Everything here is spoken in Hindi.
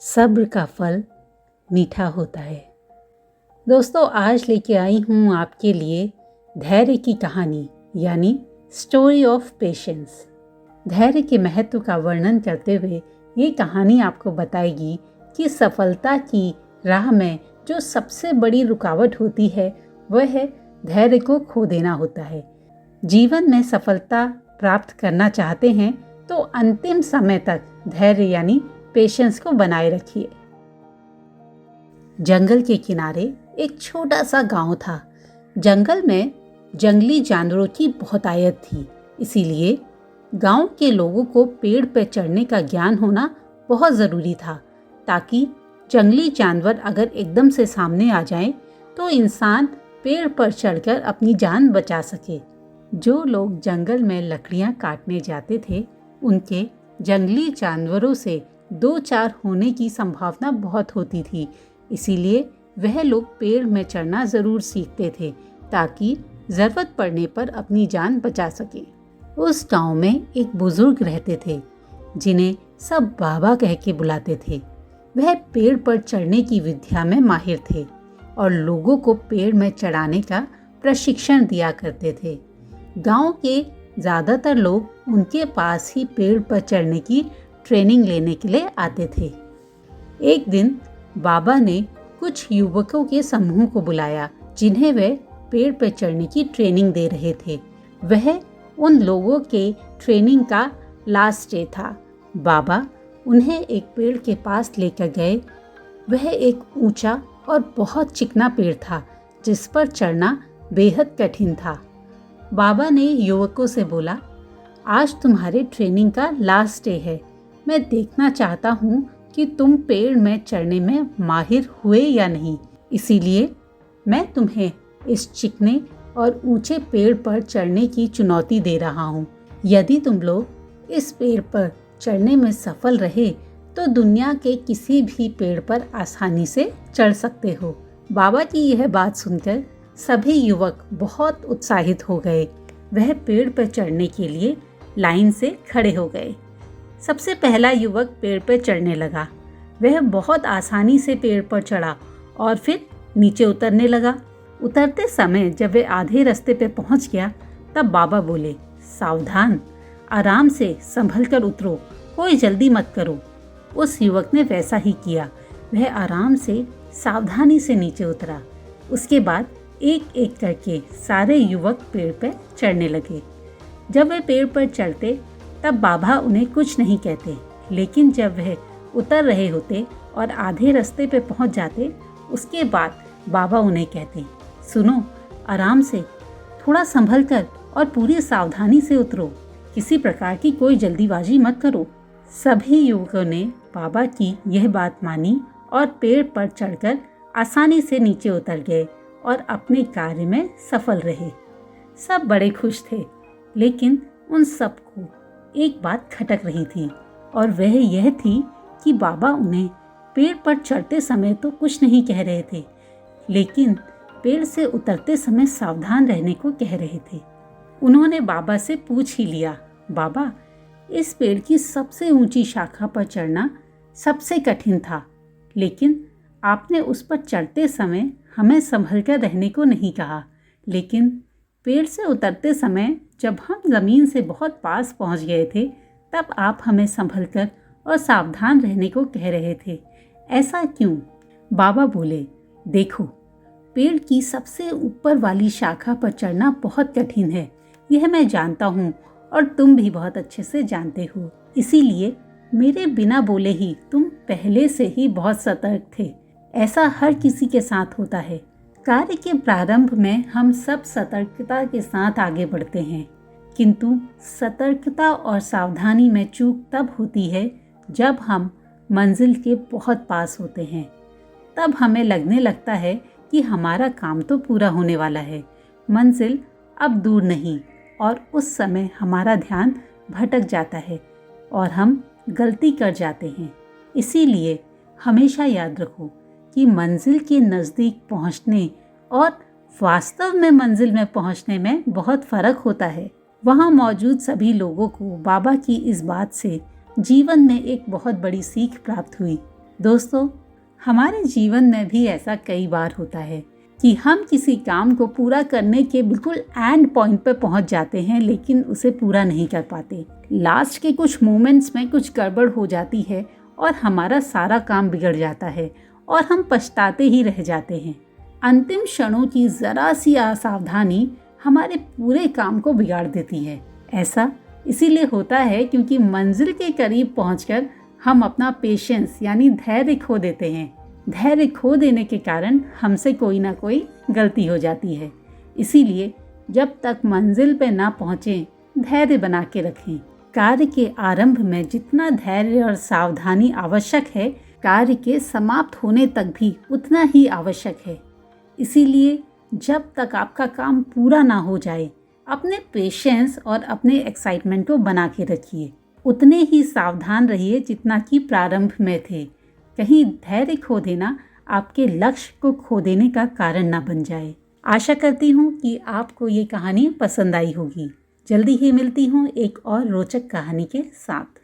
सब्र का फल मीठा होता है। दोस्तों, आज लेके आई हूँ आपके लिए धैर्य की कहानी यानी स्टोरी ऑफ पेशेंस। धैर्य के महत्व का वर्णन करते हुए ये कहानी आपको बताएगी कि सफलता की राह में जो सबसे बड़ी रुकावट होती है वह है धैर्य को खो देना होता है। जीवन में सफलता प्राप्त करना चाहते हैं तो अंतिम समय तक धैर्य यानी पेशेंस को बनाए रखिए। जंगल के किनारे एक छोटा सा गांव था। जंगल में जंगली जानवरों की बहुतायत थी, इसीलिए गांव के लोगों को पेड़ पर चढ़ने का ज्ञान होना बहुत ज़रूरी था, ताकि जंगली जानवर अगर एकदम से सामने आ जाएं तो इंसान पेड़ पर चढ़कर अपनी जान बचा सके। जो लोग जंगल में लकड़ियां काटने जाते थे, उनके जंगली जानवरों से 2-4 होने की संभावना बहुत होती थी, इसीलिए वह लोग पेड़ में चढ़ना ज़रूर सीखते थे ताकि ज़रूरत पड़ने पर अपनी जान बचा सके। उस गांव में एक बुजुर्ग रहते थे जिन्हें सब बाबा कह के बुलाते थे। वह पेड़ पर चढ़ने की विद्या में माहिर थे और लोगों को पेड़ में चढ़ाने का प्रशिक्षण दिया करते थे। गांव के ज़्यादातर लोग उनके पास ही पेड़ पर चढ़ने की ट्रेनिंग लेने के लिए आते थे। एक दिन बाबा ने कुछ युवकों के समूह को बुलाया जिन्हें वे पेड़ पर चढ़ने की ट्रेनिंग दे रहे थे। वह उन लोगों के ट्रेनिंग का लास्ट डे था। बाबा उन्हें एक पेड़ के पास लेकर गए। वह एक ऊंचा और बहुत चिकना पेड़ था जिस पर चढ़ना बेहद कठिन था। बाबा ने युवकों से बोला, आज तुम्हारे ट्रेनिंग का लास्ट डे है। मैं देखना चाहता हूँ कि तुम पेड़ में चढ़ने में माहिर हुए या नहीं, इसीलिए मैं तुम्हें इस चिकने और ऊंचे पेड़ पर चढ़ने की चुनौती दे रहा हूँ। यदि तुम लोग इस पेड़ पर चढ़ने में सफल रहे तो दुनिया के किसी भी पेड़ पर आसानी से चढ़ सकते हो। बाबा की यह बात सुनकर सभी युवक बहुत उत्साहित हो गए। वह पेड़ पर चढ़ने के लिए लाइन से खड़े हो गए। सबसे पहला युवक पेड़ पर चढ़ने लगा। वह बहुत आसानी से पेड़ पर चढ़ा और फिर नीचे उतरने लगा। उतरते समय जब वह आधे रास्ते पे पहुंच गया तब बाबा बोले, सावधान, आराम से संभल कर उतरो, कोई जल्दी मत करो। उस युवक ने वैसा ही किया। वह आराम से सावधानी से नीचे उतरा। उसके बाद एक एक करके सारे युवक पेड़ पर चढ़ने लगे। जब वे पेड़ पर चढ़ते तब बाबा उन्हें कुछ नहीं कहते, लेकिन जब वह उतर रहे होते और आधे रास्ते पे पहुंच जाते, उसके बाद बाबा उन्हें कहते, सुनो, आराम से, थोड़ा संभल कर और पूरी सावधानी से उतरो, किसी प्रकार की कोई जल्दीबाजी मत करो। सभी युवकों ने बाबा की यह बात मानी और पेड़ पर चढ़कर आसानी से नीचे उतर गए और अपने कार्य में सफल रहे। सब बड़े खुश थे, लेकिन उन सबको एक बात खटक रही थी और वह यह थी कि बाबा उन्हें पेड़ पर चढ़ते समय तो कुछ नहीं कह रहे थे, लेकिन पेड़ से उतरते समय सावधान रहने को कह रहे थे। उन्होंने बाबा से पूछ ही लिया, बाबा, इस पेड़ की सबसे ऊंची शाखा पर चढ़ना सबसे कठिन था, लेकिन आपने उस पर चढ़ते समय हमें संभल कर रहने को नहीं कहा, लेकिन पेड़ से उतरते समय जब हम ज़मीन से बहुत पास पहुंच गए थे तब आप हमें संभल कर और सावधान रहने को कह रहे थे, ऐसा क्यों? बाबा बोले, देखो, पेड़ की सबसे ऊपर वाली शाखा पर चढ़ना बहुत कठिन है, यह मैं जानता हूँ और तुम भी बहुत अच्छे से जानते हो। इसीलिए मेरे बिना बोले ही तुम पहले से ही बहुत सतर्क थे। ऐसा हर किसी के साथ होता है। कार्य के प्रारंभ में हम सब सतर्कता के साथ आगे बढ़ते हैं, किंतु सतर्कता और सावधानी में चूक तब होती है जब हम मंजिल के बहुत पास होते हैं। तब हमें लगने लगता है कि हमारा काम तो पूरा होने वाला है, मंजिल अब दूर नहीं, और उस समय हमारा ध्यान भटक जाता है और हम गलती कर जाते हैं। इसीलिए हमेशा याद रखो कि मंजिल के नज़दीक पहुंचने और वास्तव में मंजिल में पहुंचने में बहुत फ़र्क होता है। वहां मौजूद सभी लोगों को बाबा की इस बात से जीवन में एक बहुत बड़ी सीख प्राप्त हुई। दोस्तों, हमारे जीवन में भी ऐसा कई बार होता है कि हम किसी काम को पूरा करने के बिल्कुल एंड पॉइंट पर पहुंच जाते हैं, लेकिन उसे पूरा नहीं कर पाते। लास्ट के कुछ मोमेंट्स में कुछ गड़बड़ हो जाती है और हमारा सारा काम बिगड़ जाता है और हम पछताते ही रह जाते हैं। अंतिम क्षणों की ज़रा सी असावधानी हमारे पूरे काम को बिगाड़ देती है। ऐसा इसीलिए होता है क्योंकि मंजिल के करीब पहुंचकर हम अपना पेशेंस यानी धैर्य खो देते हैं। धैर्य खो देने के कारण हमसे कोई ना कोई गलती हो जाती है। इसीलिए जब तक मंजिल पे ना पहुँचें, धैर्य बना के रखें। कार्य के आरंभ में जितना धैर्य और सावधानी आवश्यक है, कार्य के समाप्त होने तक भी उतना ही आवश्यक है। इसीलिए जब तक आपका काम पूरा ना हो जाए, अपने पेशेंस और अपने एक्साइटमेंट को बना के रखिए। उतने ही सावधान रहिए जितना कि प्रारंभ में थे। कहीं धैर्य खो देना आपके लक्ष्य को खो देने का कारण ना बन जाए। आशा करती हूँ कि आपको ये कहानी पसंद आई होगी। जल्दी ही मिलती हूँ एक और रोचक कहानी के साथ।